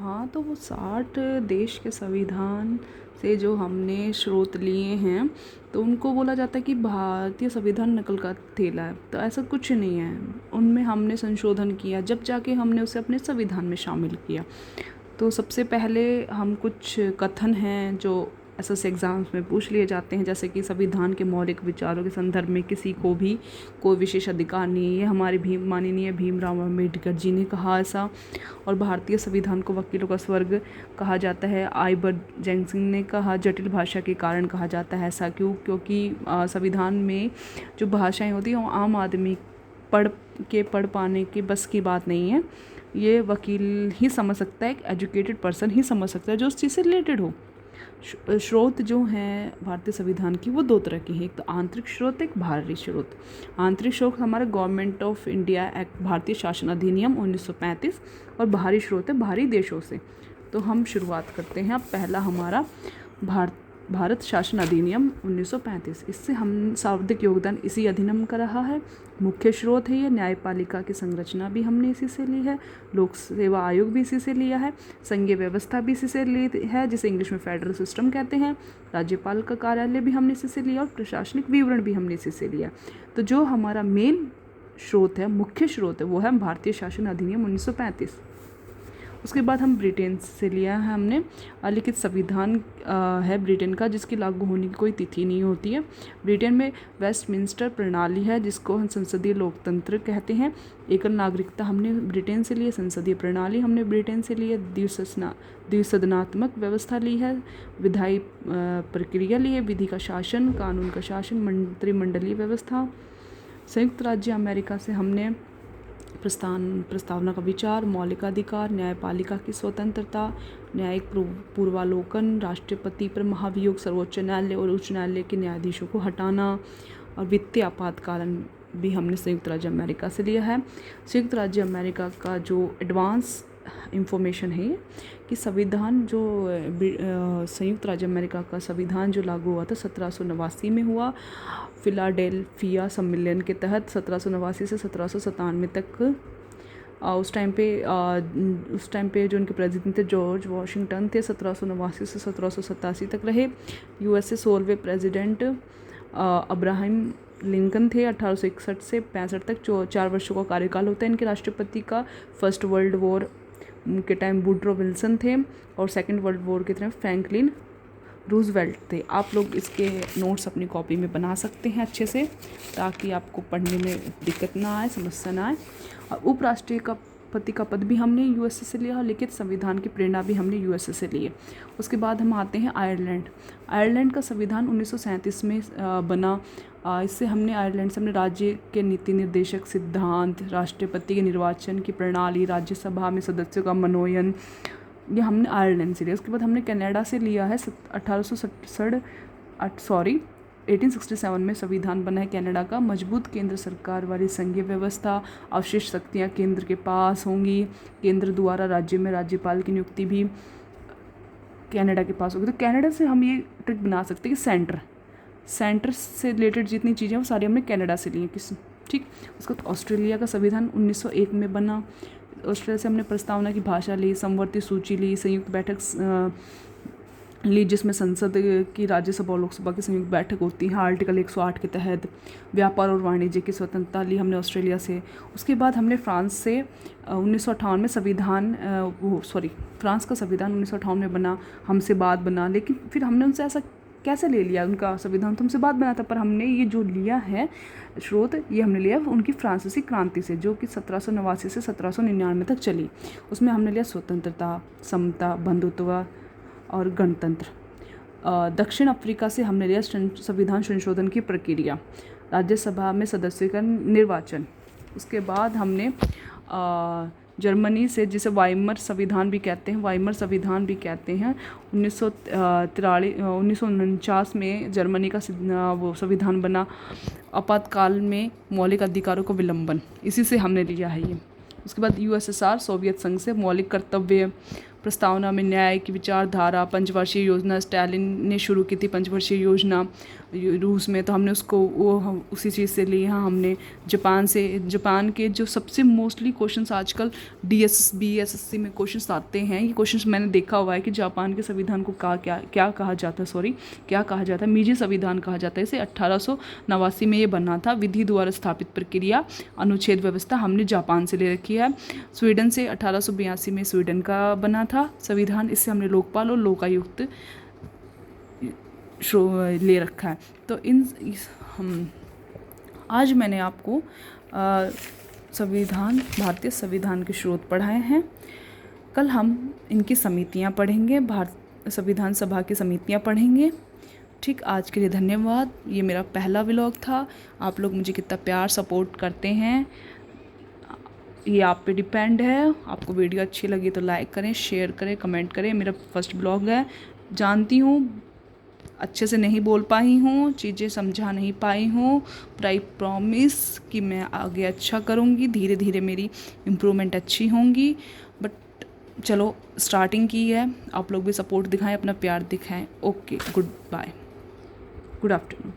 हाँ, तो वो 60 देश के संविधान से जो हमने स्रोत लिए हैं, तो उनको बोला जाता है कि भारतीय संविधान नकल का थैला है। तो ऐसा कुछ नहीं है, उनमें हमने संशोधन किया, जब जाके हमने उसे अपने संविधान में शामिल किया। तो सबसे पहले हम कुछ कथन हैं जो एसएससी एग्ज़ाम्स में पूछ लिए जाते हैं, जैसे कि संविधान के मौलिक विचारों के संदर्भ में किसी को भी कोई विशेष अधिकार नहीं है। ये हमारे माननीय भीमराव अम्बेडकर जी ने कहा ऐसा। और भारतीय संविधान को वकीलों का स्वर्ग कहा जाता है। आइबर जैंगसिंग ने कहा जटिल भाषा के कारण कहा जाता है ऐसा क्योंकि संविधान में जो भाषाएं होती हैं वो आम आदमी पढ़ पाने के बस की बात नहीं है। ये वकील ही समझ सकता है, एक एजुकेटेड पर्सन ही समझ सकता है जो उस चीज़ से रिलेटेड हो। स्रोत जो हैं भारतीय संविधान की वो दो तरह की हैं, एक तो आंतरिक स्रोत, एक बाहरी स्रोत। आंतरिक स्रोत हमारा गवर्नमेंट ऑफ इंडिया एक्ट, भारतीय शासन अधिनियम 1935, और बाहरी स्रोत है बाहरी देशों से। तो हम शुरुआत करते हैं। अब पहला हमारा भारत शासन अधिनियम 1935। इससे हम शाब्दिक योगदान इसी अधिनियम का रहा है। मुख्य स्रोत है ये। न्यायपालिका की संरचना भी हमने इसी से ली है। लोक सेवा आयोग भी इसी से लिया है। संघीय व्यवस्था भी इसी से ली है, जिसे इंग्लिश में फेडरल सिस्टम कहते हैं। राज्यपाल का कार्यालय भी हमने इसी से लिया और प्रशासनिक विवरण भी हमने इसी से लिया। तो जो हमारा मेन स्रोत है, मुख्य स्रोत है, वो है भारतीय शासन अधिनियम 1935। उसके बाद हम ब्रिटेन से लिया है हमने लिखित संविधान है ब्रिटेन का, जिसकी लागू होने की कोई तिथि नहीं होती है। ब्रिटेन में वेस्टमिंस्टर प्रणाली है, जिसको हम संसदीय लोकतंत्र कहते हैं। एकल नागरिकता हमने ब्रिटेन से ली है। संसदीय प्रणाली हमने ब्रिटेन से ली है। द्विसदनात्मक व्यवस्था ली है। विधायी प्रक्रिया ली है। विधि का शासन, कानून का शासन, मंत्रिमंडलीय व्यवस्था। संयुक्त राज्य अमेरिका से हमने प्रस्तावना का विचार, मौलिक अधिकार, न्यायपालिका की स्वतंत्रता, न्यायिक पूर्वालोकन, राष्ट्रपति पर महाभियोग, सर्वोच्च न्यायालय और उच्च न्यायालय के न्यायाधीशों को हटाना, और वित्तीय आपातकालन भी हमने संयुक्त राज्य अमेरिका से लिया है। संयुक्त राज्य अमेरिका का जो एडवांस इंफॉर्मेशन है कि संविधान जो संयुक्त राज्य अमेरिका का संविधान जो लागू हुआ था 1789 में हुआ। फिलाडेल्फिया सम्मेलन के तहत 1789 से 1797 तक उस टाइम पे जो उनके प्रेसिडेंट थे जॉर्ज वॉशिंगटन थे। 1789 से 1787 तक रहे। यूएसए 16वें प्रेसिडेंट अब्राहम लिंकन थे। 1861 से 65 तक 4 वर्षों का कार्यकाल होता है इनके राष्ट्रपति का। फर्स्ट वर्ल्ड वॉर के टाइम वुड्रो विल्सन थे, और सेकेंड वर्ल्ड वॉर के टाइम फ्रैंकलिन रूजवेल्ट थे। आप लोग इसके नोट्स अपनी कॉपी में बना सकते हैं अच्छे से, ताकि आपको पढ़ने में दिक्कत ना आए, समस्या ना आए। और उपराष्ट्रपति का पद भी हमने यूएसए से लिया, लिखित संविधान की प्रेरणा भी हमने यूएसए से ली है। उसके बाद हम आते हैं आयरलैंड। आयरलैंड का संविधान 1937 में बना। इससे हमने आयरलैंड से हमने राज्य के नीति निर्देशक सिद्धांत, राष्ट्रपति के निर्वाचन की प्रणाली, राज्यसभा में सदस्यों का मनोनयन, ये हमने आयरलैंड से लिया। उसके बाद हमने कनाडा से लिया है 1867 में संविधान बना है कनाडा का। मजबूत केंद्र सरकार वाली संघीय व्यवस्था, अवशिष्ट शक्तियाँ केंद्र के पास होंगी। केंद्र द्वारा राज्य में राज्यपाल की नियुक्ति भी कनाडा के पास होगी। तो कनाडा से हम ये ट्रिक बना सकते हैं कि सेंटर से रिलेटेड जितनी चीज़ें वो सारी हमने कनाडा से ली हैं। ठीक। उसके बाद ऑस्ट्रेलिया का संविधान 1901 में बना। ऑस्ट्रेलिया से हमने प्रस्तावना की भाषा ली, समवर्ती सूची ली, संयुक्त बैठक ली जिसमें संसद की, राज्यसभा और लोकसभा की संयुक्त बैठक होती है आर्टिकल 108 के तहत। व्यापार और वाणिज्य की स्वतंत्रता ली हमने ऑस्ट्रेलिया से। उसके बाद हमने फ्रांस से 1958 में फ्रांस का संविधान 1958 में बना, हमसे बाद बना। लेकिन फिर हमने उनसे ऐसा कैसे ले लिया, उनका संविधान तो हमसे बाद बना था, पर हमने ये जो लिया है स्रोत, ये हमने लिया उनकी फ्रांसीसी क्रांति से, जो कि 1789 से 1799 तक चली। उसमें हमने लिया स्वतंत्रता, समता, बंधुत्व और गणतंत्र। दक्षिण अफ्रीका से हमने लिया संविधान संशोधन की प्रक्रिया, राज्यसभा में सदस्यों का निर्वाचन। उसके बाद हमने जर्मनी से, जिसे वाइमर संविधान भी कहते हैं, 1949 में जर्मनी का वो संविधान बना। आपातकाल में मौलिक अधिकारों को विलंबन, इसी से हमने लिया है ये। उसके बाद यूएसएसआर, सोवियत संघ से मौलिक कर्तव्य, प्रस्तावना में न्याय की विचारधारा, पंचवर्षीय योजना, स्टालिन ने शुरू की थी पंचवर्षीय योजना। रूस में, तो हमने उसको वो हम उसी चीज़ से लिए। हाँ, हमने जापान के जो सबसे मोस्टली क्वेश्चंस आजकल DSSB SSC में क्वेश्चंस आते हैं, ये क्वेश्चंस मैंने देखा हुआ है कि जापान के संविधान को क्या कहा जाता है, क्या कहा जाता है, मीजी संविधान कहा जाता है। इसे 1889 में ये बना था। विधि द्वारा स्थापित प्रक्रिया, अनुच्छेद व्यवस्था हमने जापान से ले रखी है। स्वीडन से 1882 में स्वीडन का बना था संविधान, इससे हमने लोकपाल और लोकायुक्त ले रखा है। तो आज मैंने आपको भारतीय संविधान के स्रोत पढ़ाए हैं। कल हम इनकी समितियां पढ़ेंगे, संविधान सभा की समितियां पढ़ेंगे। ठीक, आज के लिए धन्यवाद। ये मेरा पहला व्लॉग था। आप लोग मुझे कितना प्यार सपोर्ट करते हैं ये आप पे डिपेंड है। आपको वीडियो अच्छी लगी तो लाइक करें, शेयर करें, कमेंट करें। मेरा फर्स्ट ब्लॉग है, जानती हूँ अच्छे से नहीं बोल पाई हूँ, चीज़ें समझा नहीं पाई हूँ, पर आई प्रॉमिस कि मैं आगे अच्छा करूँगी। धीरे धीरे मेरी इम्प्रूवमेंट अच्छी होंगी। बट चलो, स्टार्टिंग की है, आप लोग भी सपोर्ट दिखाएं, अपना प्यार दिखाएं। Okay, good bye, good afternoon.